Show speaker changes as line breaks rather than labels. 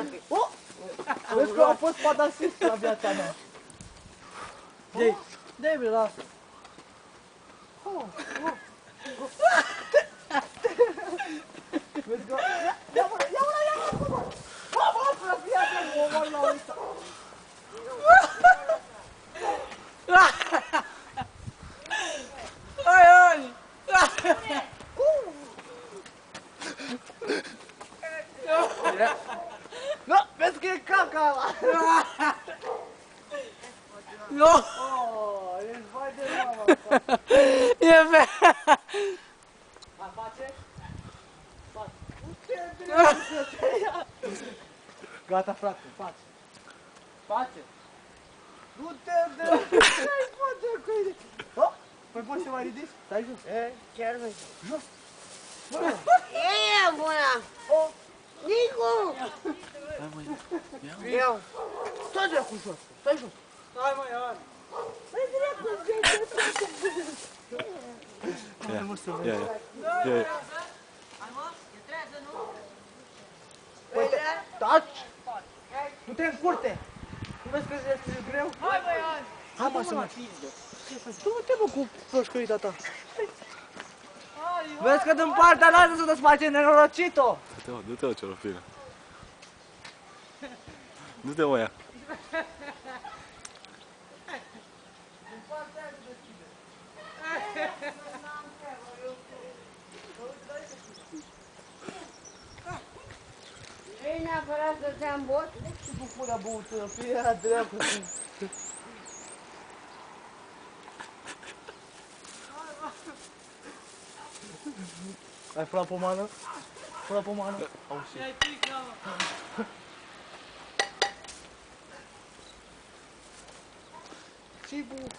mate.
Oh! Vezi că a fost padasist la viața mea. Dei, dei, bine, lasă. Vezi că... Ia-mă, ia-mă! Mă, fii atent, mă omor la ăsta.
Hai, Ani!
Nu, vezi că e caca ăla.
Nu!
Oh, ești vai de mama.
E pe...
Mai face? Face. Nu te dracu să te ia. Gata, frate, face. Face. Nu te dracu, ce-ai face cu ele? Oh, păi poți să mai ridici? Stai jos.
Chiar vezi.
Jos.
E bună!
Oh,
Nicu!
Hai, măi,
Eu.
stai dracu jos. Stai jos.
hai, măi, Ani!
Stai dracu, hai mă să vezi.
Ia.
Păi, taci! Nu te încurte! Nu vezi că este greu?
Hai, măi, Ani!
Hai mă să mă. Tu nu te mă cu proșcăita ta. Vezi că din partea lasă să te-ți face nenorocito!
Du-te, o ciorofilă. Du-te, mă, ia.
Vrei neapărat să-ți am bot?
Și cu pula băutură, fie aia dreapă. Ai fura pomană? Fura pomană? Au și.
Ia-i pică, mă!
Și bufă.